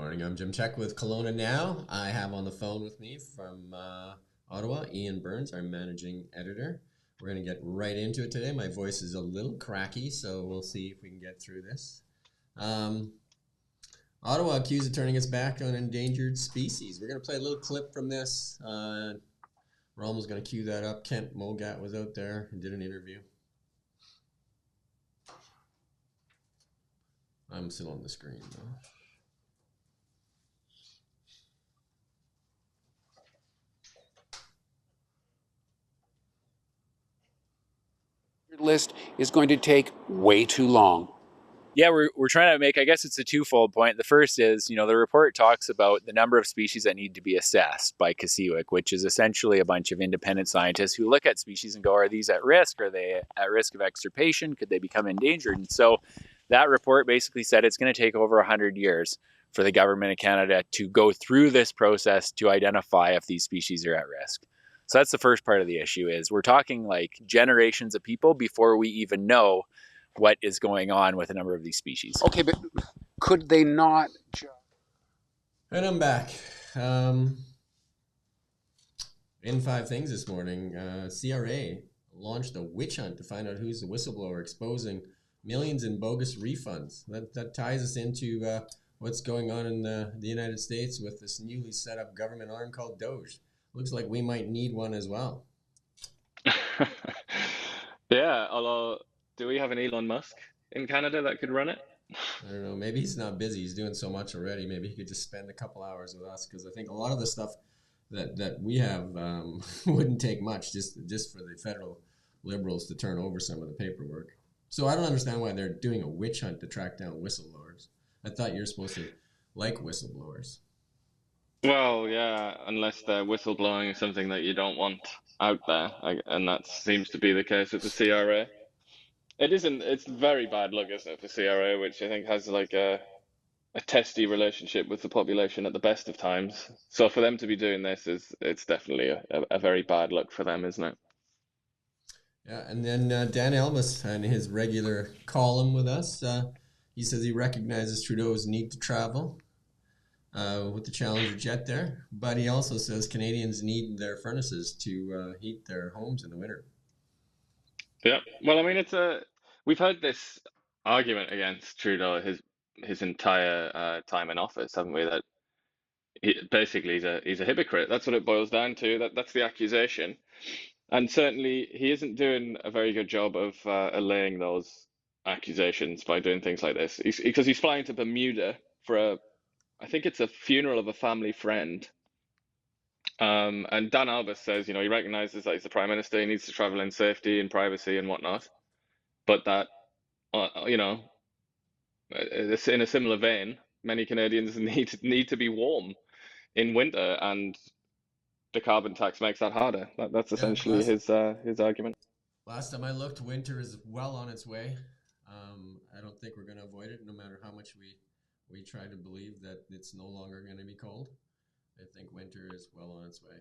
Morning, I'm Jim Csek with Kelowna Now. I have on the phone with me from Ottawa, Ian Burns, our managing editor. We're going to get right into it today. My voice is a little cracky, so we'll see if we can get through this. Ottawa accused of turning its back on endangered species. We're going to play a little clip from this. We're almost going to cue that up. Kent Mulgat was out there and did an interview. I'm still on the screen, though. List is going to take way too long. Yeah, we're trying to make, I guess it's a twofold point. The first is, the report talks about the number of species that need to be assessed by CSIWIC, which is essentially a bunch of independent scientists who look at species and go, are these at risk? Are they at risk of extirpation? Could they become endangered? And so that report basically said it's going to take over 100 years for the government of Canada to go through this process to identify if these species are at risk. So that's the first part of the issue is we're talking like generations of people before we even know what is going on with a number of these species. Okay, but could they not just... And I'm back. In 5 things this morning, CRA launched a witch hunt to find out who's the whistleblower exposing millions in bogus refunds. That ties us into what's going on in the United States with this newly set up government arm called Doge. Looks like we might need one as well. Yeah, although, do we have an Elon Musk in Canada that could run it? I don't know. Maybe he's not busy. He's doing so much already. Maybe he could just spend a couple hours with us, because I think a lot of the stuff that we have wouldn't take much just for the federal Liberals to turn over some of the paperwork. So I don't understand why they're doing a witch hunt to track down whistleblowers. I thought you're supposed to like whistleblowers. Well, yeah, unless they're whistleblowing something that you don't want out there, and that seems to be the case with the CRA. It's very bad luck, isn't it, for CRA, which I think has like a testy relationship with the population at the best of times. So for them to be doing this it's definitely a very bad luck for them, isn't it? Yeah, and then Dan Elvis, in his regular column with us, he says he recognizes Trudeau's need to travel with the Challenger jet there, but he also says Canadians need their furnaces to heat their homes in the winter. Yeah, well, I mean, we've heard this argument against Trudeau his entire time in office, haven't we? That basically he's a hypocrite. That's what it boils down to. That's the accusation, and certainly he isn't doing a very good job of allaying those accusations by doing things like this. Because he's flying to Bermuda for I think it's a funeral of a family friend. And Dan Albus says, he recognizes that he's the prime minister, he needs to travel in safety and privacy and whatnot, but that, in a similar vein, many Canadians need to be warm in winter, and the carbon tax makes that harder. That's essentially his argument. Last time I looked, winter is well on its way. I don't think we're going to avoid it, no matter how much we try to believe that it's no longer going to be cold. I think winter is well on its way.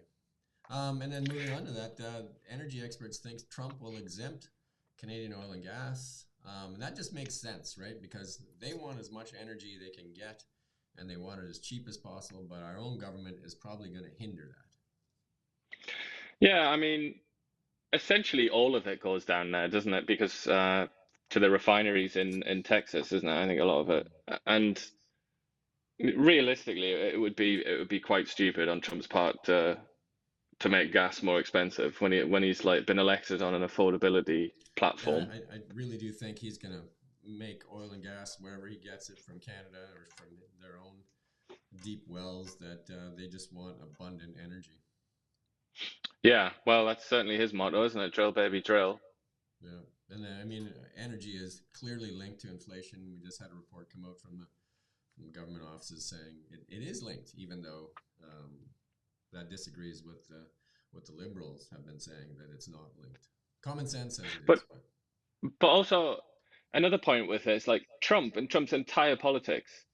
And then moving on to that, energy experts think Trump will exempt Canadian oil and gas. And that just makes sense, right? Because they want as much energy they can get, and they want it as cheap as possible, but our own government is probably going to hinder that. Yeah, I mean, essentially all of it goes down there, doesn't it? Because to the refineries in Texas, isn't it? I think a lot of it. And realistically, it would be quite stupid on Trump's part to make gas more expensive when he's like been elected on an affordability platform. Yeah, I really do think he's going to make oil and gas wherever he gets it, from Canada or from their own deep wells, that they just want abundant energy. Yeah, well, that's certainly his motto, isn't it? Drill, baby, drill. Yeah, and I mean, energy is clearly linked to inflation. We just had a report come out from the government offices saying it is linked, even though that disagrees with what the Liberals have been saying, that it's not linked. Common sense says it is. But also, another point with this, like Trump and Trump's entire politics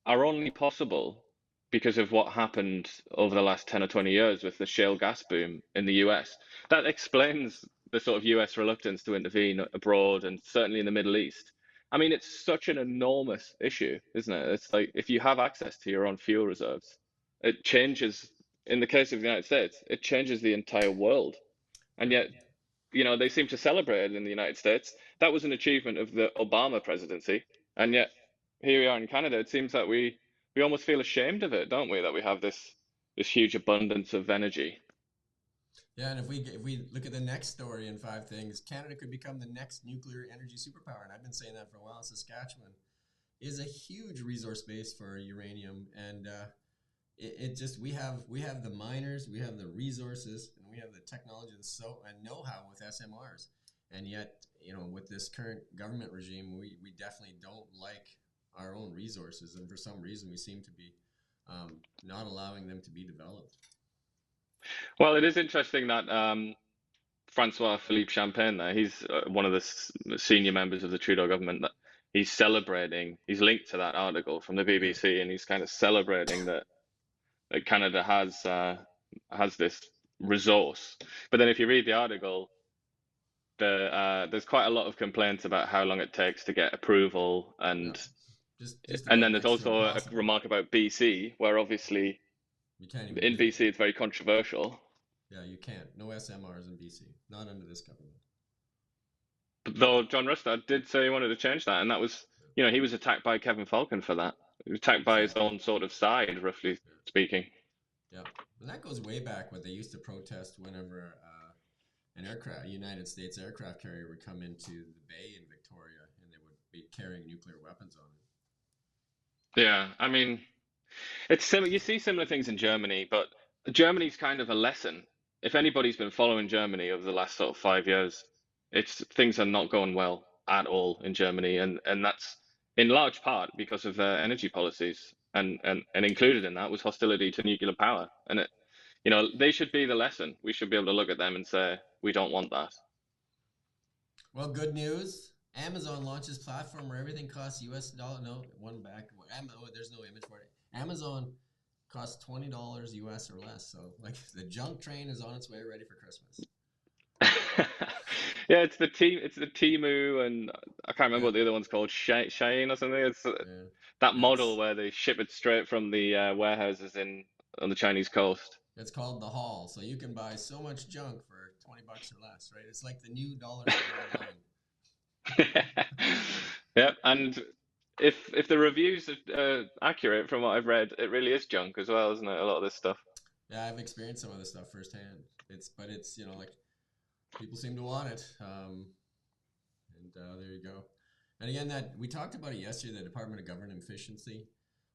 are only possible because of what happened over the last 10 or 20 years with the shale gas boom in the US. That explains the sort of US reluctance to intervene abroad and certainly in the Middle East. I mean, it's such an enormous issue, isn't it? It's like if you have access to your own fuel reserves, it changes, in the case of the United States, it changes the entire world. And Yeah. yet, they seem to celebrate it in the United States. That was an achievement of the Obama presidency. And yet, here we are in Canada. It seems that we almost feel ashamed of it, don't we? That we have this huge abundance of energy. Yeah, and if we look at the next story in five things, Canada could become the next nuclear energy superpower. And I've been saying that for a while. Saskatchewan is a huge resource base for uranium, and it just we have the miners, we have the resources, and we have the technology and know-how with SMRs. And yet, with this current government regime, we definitely don't like our own resources, and for some reason, we seem to be not allowing them to be developed. Well, it is interesting that Francois Philippe Champagne, there, he's one of the senior members of the Trudeau government, that he's celebrating, he's linked to that article from the BBC, and he's kind of celebrating that Canada has this resource. But then if you read the article, there's quite a lot of complaints about how long it takes to get approval, No, and just and about then there's next to also a impossible. remark about BC, where obviously You can't even in build. BC it's very controversial. Yeah, you can't. No SMRs in BC, not under this government. Though John Rustad did say he wanted to change that, and that was, he was attacked by Kevin Falcon for that. He was attacked by his Exactly. own sort of side, roughly Yeah. speaking. Yeah, and that goes way back when they used to protest whenever a United States aircraft carrier would come into the bay in Victoria, and they would be carrying nuclear weapons on it. Yeah, I mean, it's similar. You see similar things in Germany, but Germany's kind of a lesson. If anybody's been following Germany over the last sort of 5 years, it's things are not going well at all in Germany, and that's in large part because of their energy policies, and included in that was hostility to nuclear power. And they should be the lesson. We should be able to look at them and say, we don't want that. Well, good news. Amazon launches platform where everything costs US dollar. No, one back. There's no image for it. Amazon costs $20 US or less. So, like, the junk train is on its way, ready for Christmas. Yeah, it's the Timu, and I can't remember Yeah, what the other one's called, Shane or something. It's yeah. that model It's where they ship it straight from the warehouses on the Chinese coast. it's called the Haul. So you can buy so much junk for $20 or less, right? It's like the new $1.99. Yep, and if the reviews are accurate from what I've read, it really is junk as well, isn't it? A lot of this stuff. Yeah, I've experienced some of this stuff firsthand. It's like people seem to want it, and there you go. And again, that we talked about it yesterday. The Department of Government Efficiency,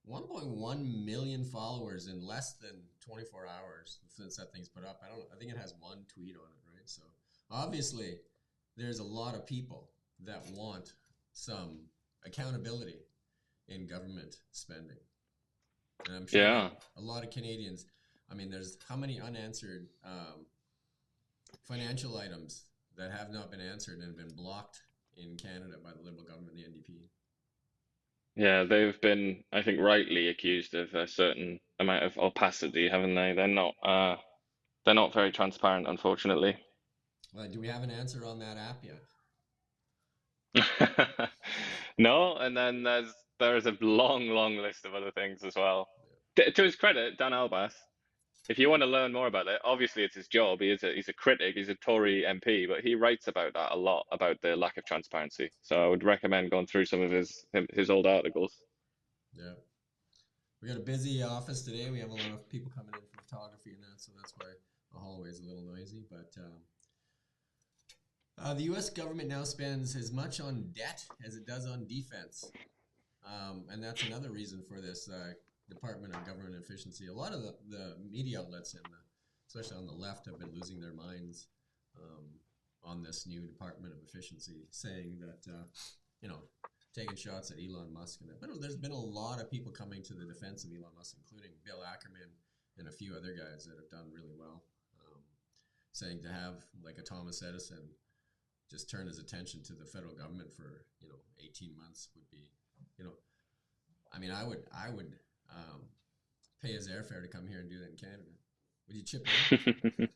1.1 million followers in less than 24 hours since that thing's put up. I think it has one tweet on it, right? So obviously, there's a lot of people that want some accountability in government spending, and I'm sure Yeah. a lot of Canadians. I mean, there's how many unanswered financial items that have not been answered and have been blocked in Canada by the Liberal government, the NDP. Yeah, they've been, I think, rightly accused of a certain amount of opacity, haven't they? They're not very transparent, unfortunately. Well, do we have an answer on that app yet? No, and then there's a long, long list of other things as well. To his credit, Dan Albas, if you want to learn more about it, obviously it's his job. He's a critic, he's a Tory MP, but he writes about that a lot, about the lack of transparency. So I would recommend going through some of his old articles. Yeah. We got a busy office today. We have a lot of people coming in for photography and that, so that's why the hallway is a little noisy. But the U.S. government now spends as much on debt as it does on defense. And that's another reason for this Department of Government Efficiency. A lot of the media outlets, especially on the left, have been losing their minds on this new Department of Efficiency, saying that, taking shots at Elon Musk. But there's been a lot of people coming to the defense of Elon Musk, including Bill Ackerman and a few other guys that have done really well, saying to have like a Thomas Edison just turn his attention to the federal government for 18 months would be, I mean, I would pay his airfare to come here and do that in Canada. Would you chip in?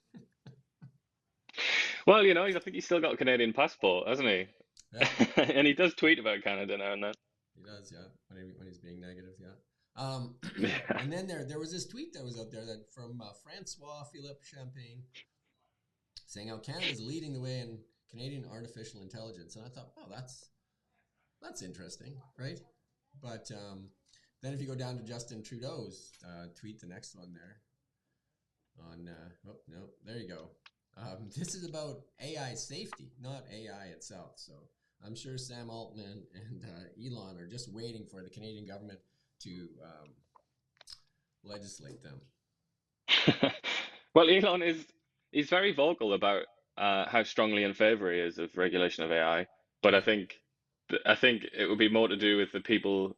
Well, I think he's still got a Canadian passport, hasn't he? And he does tweet about Canada now and then. He does, yeah. When he's being negative, yeah. Yeah. And then there was this tweet that was out there that from Francois Philippe Champagne saying how Canada's leading the way in Canadian artificial intelligence, and I thought, oh, that's interesting, right? But then if you go down to Justin Trudeau's tweet, the next one there on oh no, there you go. This is about AI safety, not AI itself. So I'm sure Sam Altman and Elon are just waiting for the Canadian government to legislate them. Well, Elon he's very vocal about how strongly in favor he is of regulation of AI, but Yeah. I think it would be more to do with the people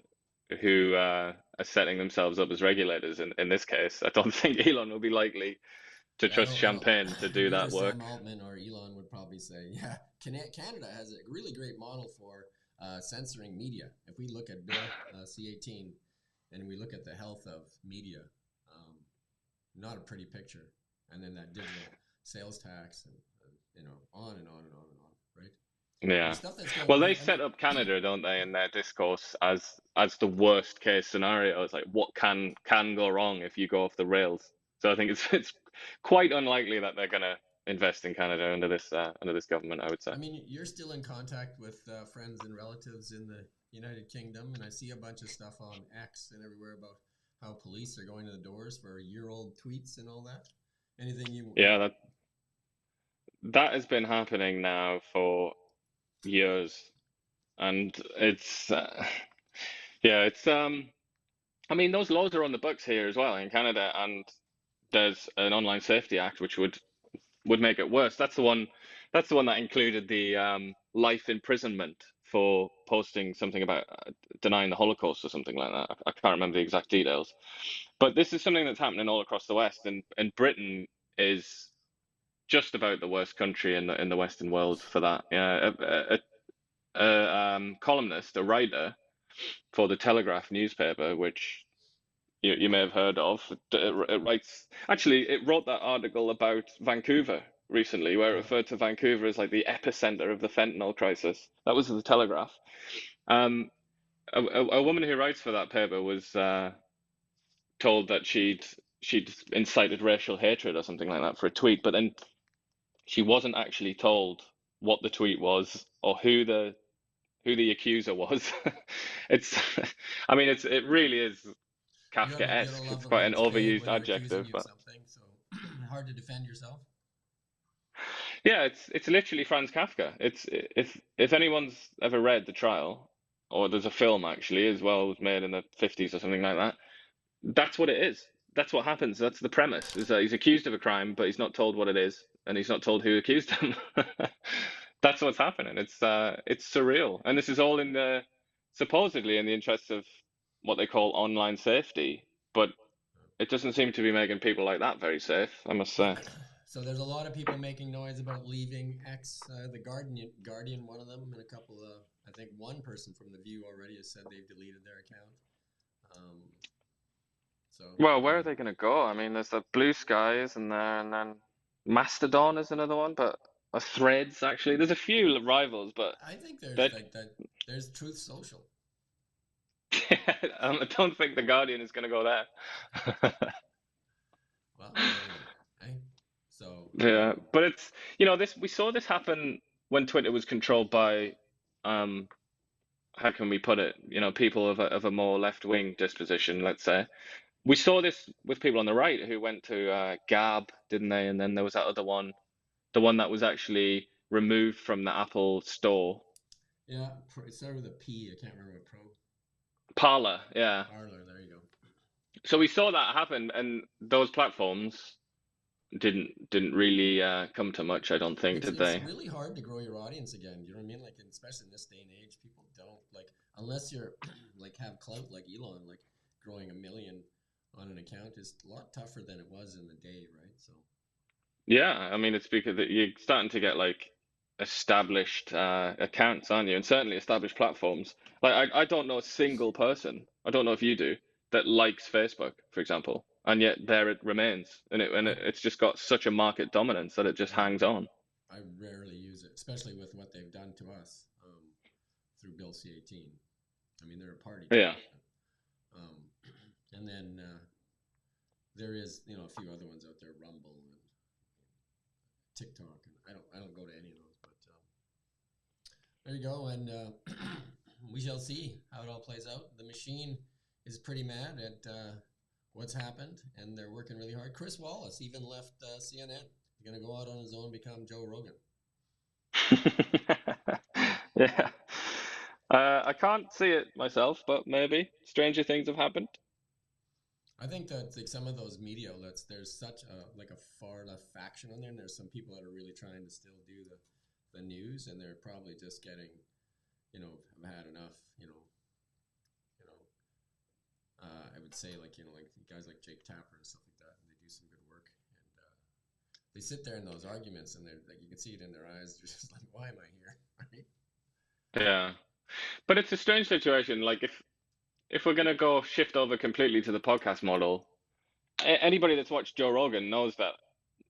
who are setting themselves up as regulators. In this case, I don't think Elon will be likely to Yeah, trust Champagne to do neither that Sam work. Altman or Elon would probably say, yeah, Canada has a really great model for censoring media. If we look at Bill C-18 and we look at the health of media, not a pretty picture. And then that digital sales tax and on and on and on and on, right? Yeah. Stuff that's going, Well, they set up Canada, don't they, in their discourse as the worst case scenario. It's like what can go wrong if you go off the rails. So I think it's quite unlikely that they're going to invest in Canada under this government, I would say. I mean, you're still in contact with friends and relatives in the United Kingdom, and I see a bunch of stuff on X and everywhere about how police are going to the doors for year-old tweets and all that. Anything you? Yeah, that has been happening now for years, and it's yeah, it's I mean, those laws are on the books here as well in Canada, and there's an Online Safety Act which would make it worse. That's the one. That's the one that included the life imprisonment for posting something about denying the Holocaust or something like that. I can't remember the exact details, but this is something that's happening all across the West, and Britain is just about the worst country in the Western world for that. Yeah, a columnist, a writer for the Telegraph newspaper, which you may have heard of. It writes, actually, it wrote that article about Vancouver recently, where it referred to Vancouver as like the epicenter of the fentanyl crisis. That was the Telegraph. A woman who writes for that paper was told that she'd incited racial hatred or something like that for a tweet, but then she wasn't actually told what the tweet was or who the accuser was. It's, I mean, it really is Kafkaesque. It's quite an overused adjective, but something, so hard to defend yourself. yeah, it's literally Franz Kafka. It's if anyone's ever read The Trial, or there's a film actually as well, it was made in the 50s or something like that. That's what it is. That's what happens. That's the premise. Is that he's accused of a crime, but he's not told what it is, and he's not told who accused him. That's what's happening. It's surreal, and this is all in the supposedly in the interests of what they call online safety, but it doesn't seem to be making people like that very safe, I must say. So there's a lot of people making noise about leaving X. The Guardian, one of them, and a couple of, I think one person from The View already has said they've deleted their account. Well, where are they going to go? I mean, there's the Blue Sky, isn't there? And then Mastodon is another one, but Threads actually. There's a few rivals, but I think there's there's Truth Social. I don't think the Guardian is going to go there. Well, so yeah, but it's this we saw this happen when Twitter was controlled by how can we put it? People of a more left-wing disposition, let's say. We saw this with people on the right who went to Gab, didn't they? And then there was that other one, the one that was actually removed from the Apple Store. Yeah, it started with a P. I can't remember what pro. Parler, yeah. Parler, there you go. So we saw that happen, and those platforms didn't really come to much, I don't think, did they? It's really hard to grow your audience again. You know what I mean? Like, especially in this day and age, people don't unless you're like have clout like Elon, like growing 1 million on an account is a lot tougher than it was in the day, right? So yeah, I mean, it's because you're starting to get like established accounts, aren't you? And certainly established platforms. Like I don't know a single person, I don't know if you do, that likes Facebook, for example, and yet there it remains, and it's just got such a market dominance that it just hangs on. I rarely use it, especially with what they've done to us. through Bill C-18. I mean, they're a party. Yeah. And then there is, a few other ones out there, Rumble and TikTok, and I don't go to any of those, but there you go, and we shall see how it all plays out. The machine is pretty mad at what's happened, and they're working really hard. Chris Wallace even left CNN. He's going to go out on his own, become Joe Rogan. Yeah. I can't see it myself, but maybe stranger things have happened. I think that like some of those media outlets, there's such a far left faction on there, and there's some people that are really trying to still do the news, and they're probably just getting, have had enough, I would say like guys like Jake Tapper and stuff like that, and they do some good work, and they sit there in those arguments, and they're like, you can see it in their eyes. They're just like, why am I here? Right? Yeah. But it's a strange situation. Like if we're gonna go shift over completely to the podcast model, anybody that's watched Joe Rogan knows that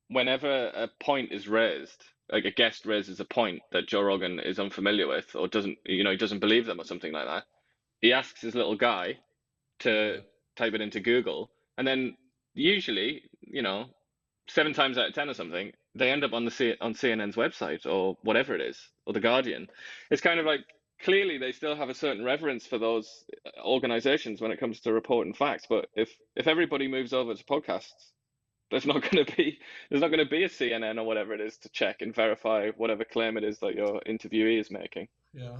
whenever a point is raised, like a guest raises a point that Joe Rogan is unfamiliar with or doesn't, he doesn't believe them or something like that, he asks his little guy to type it into Google, and then usually, 7 times out of 10 or something, they end up on CNN's website or whatever it is, or the Guardian. It's kind of like clearly they still have a certain reverence for those organizations when it comes to reporting facts. But if everybody moves over to podcasts, there's not going to be a CNN or whatever it is to check and verify whatever claim it is that your interviewee is making. Yeah.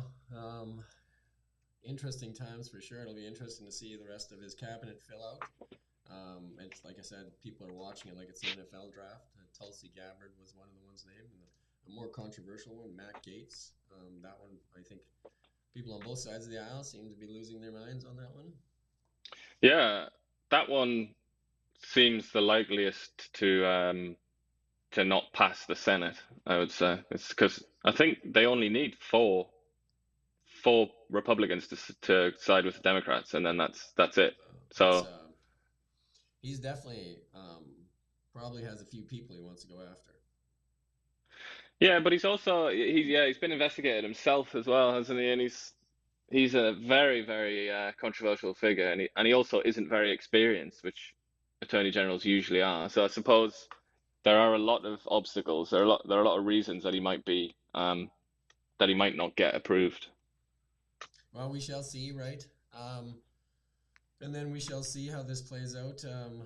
Interesting times for sure. It'll be interesting to see the rest of his cabinet fill out. It's like I said, people are watching it like it's the NFL draft. Tulsi Gabbard was one of the ones named. And the more controversial one, Matt Gaetz. That one, I think people on both sides of the aisle seem to be losing their minds on that one. Yeah, that one seems the likeliest to not pass the Senate, I would say. It's because I think they only need four Republicans to side with the Democrats, and then that's it. So he's definitely probably has a few people he wants to go after. Yeah, but he's been investigated himself as well, hasn't he? And he's a very, very controversial figure, and he also isn't very experienced, which attorney generals usually are. So I suppose there are a lot of obstacles. There are a lot of reasons that he might not get approved. Well, we shall see, right? And then we shall see how this plays out.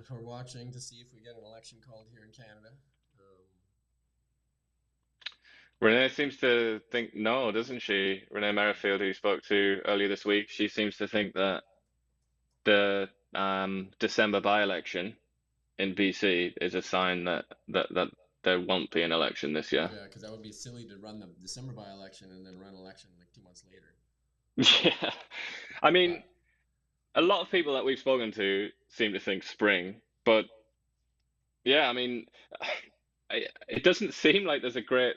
We're watching to see if we get an election called here in Canada. Renee seems to think no, doesn't she? Renee Merrifield, who you spoke to earlier this week, she seems to think that the December by-election in BC is a sign that there won't be an election this year. Yeah, because that would be silly to run the December by-election and then run election like 2 months later. Yeah, I mean, a lot of people that we've spoken to seem to think spring, but yeah, I mean, it doesn't seem like there's a great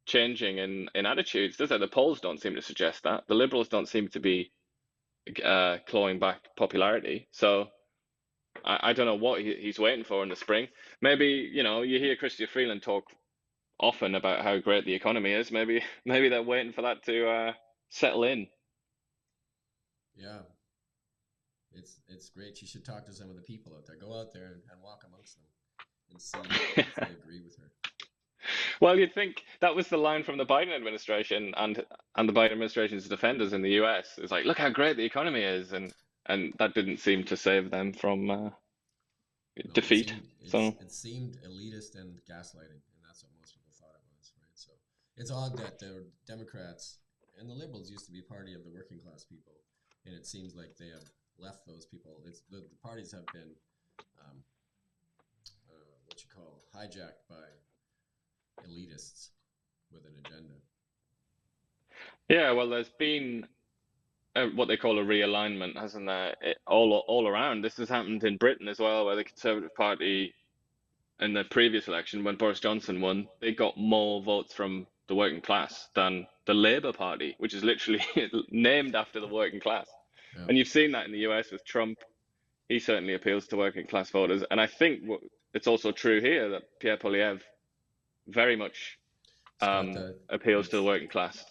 changing in attitudes, does it? The polls don't seem to suggest that. The Liberals don't seem to be clawing back popularity. So I don't know what he's waiting for in the spring. Maybe, you hear Chrystia Freeland talk often about how great the economy is. Maybe they're waiting for that to settle in. Yeah. It's great. You should talk to some of the people out there. Go out there and walk amongst them and see if they agree with her. Well, you'd think that was the line from the Biden administration and the Biden administration's defenders in the US. It's like, look how great the economy is, and that didn't seem to save them from defeat. It seemed elitist and gaslighting, and that's what most people thought it was, right? So it's odd that the Democrats and the Liberals used to be a party of the working class people, and it seems like they have left those people. It's the parties have been hijacked by elitists with an agenda. Yeah, well, there's been what they call a realignment, hasn't there? All around. This has happened in Britain as well, where the Conservative Party in the previous election, when Boris Johnson won, they got more votes from the working class than the Labour Party, which is literally named after the working class. Yeah. And you've seen that in the US with Trump. He certainly appeals to working class voters. And I think it's also true here that Pierre Poilievre very much appeals to the working class.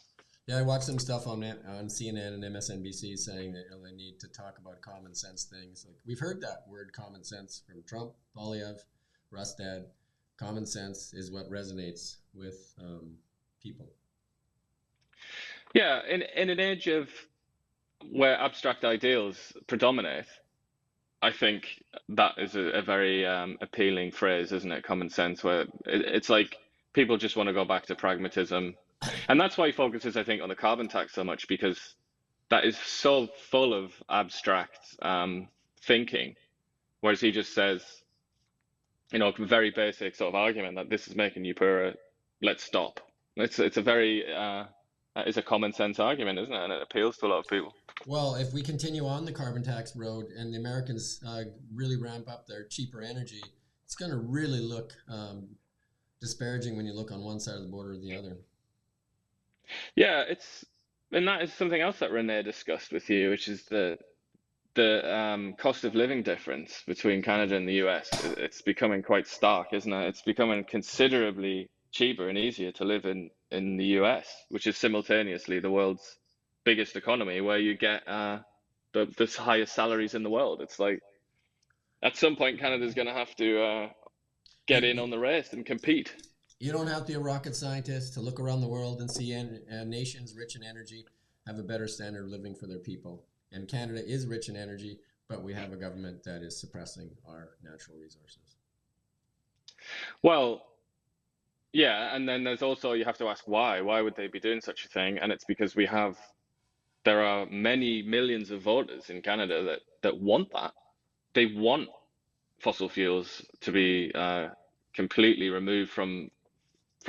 Yeah, I watched some stuff on CNN and MSNBC saying that they need to talk about common sense things. Like we've heard that word common sense from Trump, Polyev, Rustad. Common sense is what resonates with people. Yeah, in an age of where abstract ideals predominate, I think that is a very appealing phrase, isn't it? Common sense, where it's like people just want to go back to pragmatism. And that's why he focuses, I think, on the carbon tax so much, because that is so full of abstract thinking. Whereas he just says, a very basic sort of argument that this is making you poorer, let's stop. It's a very, it's a common sense argument, isn't it? And it appeals to a lot of people. Well, if we continue on the carbon tax road and the Americans really ramp up their cheaper energy, it's going to really look disparaging when you look on one side of the border or the other. Yeah, and that is something else that Renee discussed with you, which is the cost of living difference between Canada and the US. It's becoming quite stark, isn't it? It's becoming considerably cheaper and easier to live in the US, which is simultaneously the world's biggest economy, where you get the highest salaries in the world. It's like at some point Canada's going to have to get in on the race and compete. You don't have to be a rocket scientist to look around the world and see nations rich in energy have a better standard of living for their people. And Canada is rich in energy, but we have a government that is suppressing our natural resources. Well, yeah, and then there's also, you have to ask why. Why would they be doing such a thing? And it's because there are many millions of voters in Canada that want that. They want fossil fuels to be completely removed from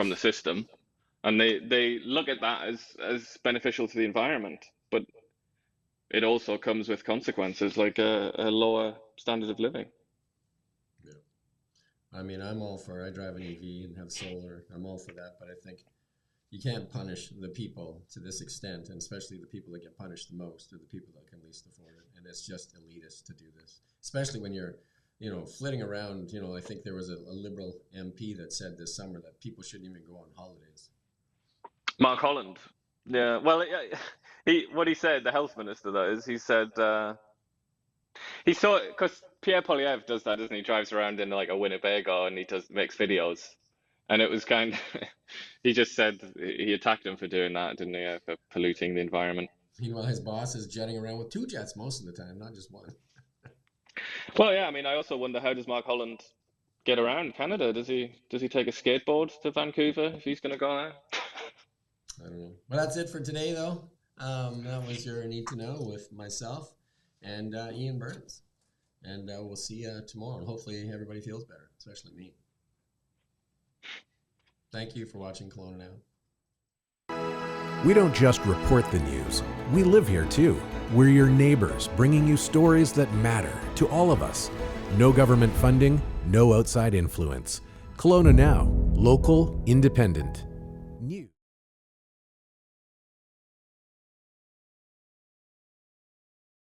the system, and they look at that as beneficial to the environment, but it also comes with consequences like a lower standard of living. Yeah, I mean, I drive an EV and have solar. I'm all for that, but I think you can't punish the people to this extent, and especially the people that get punished the most are the people that can least afford it, and it's just elitist to do this, especially when you're flitting around. I think there was a Liberal MP that said this summer that people shouldn't even go on holidays. Mark Holland. Yeah. Well, what he said, the health minister, that is, he said he saw it because Pierre Poilievre does that, doesn't he? He drives around in like a Winnebago and he makes videos, and it was kind of he just said he attacked him for doing that, didn't he? For polluting the environment. Meanwhile, his boss is jetting around with 2 jets most of the time, not just one. Well, yeah, I mean, I also wonder, how does Mark Holland get around Canada? Does he take a skateboard to Vancouver if he's going to go there? I don't know. Well, that's it for today, though. That was your Need to Know with myself and Ian Burns. And we'll see you tomorrow. And hopefully everybody feels better, especially me. Thank you for watching Kelowna Now. We don't just report the news. We live here too. We're your neighbors, bringing you stories that matter to all of us. No government funding, no outside influence. Kelowna Now, local, independent.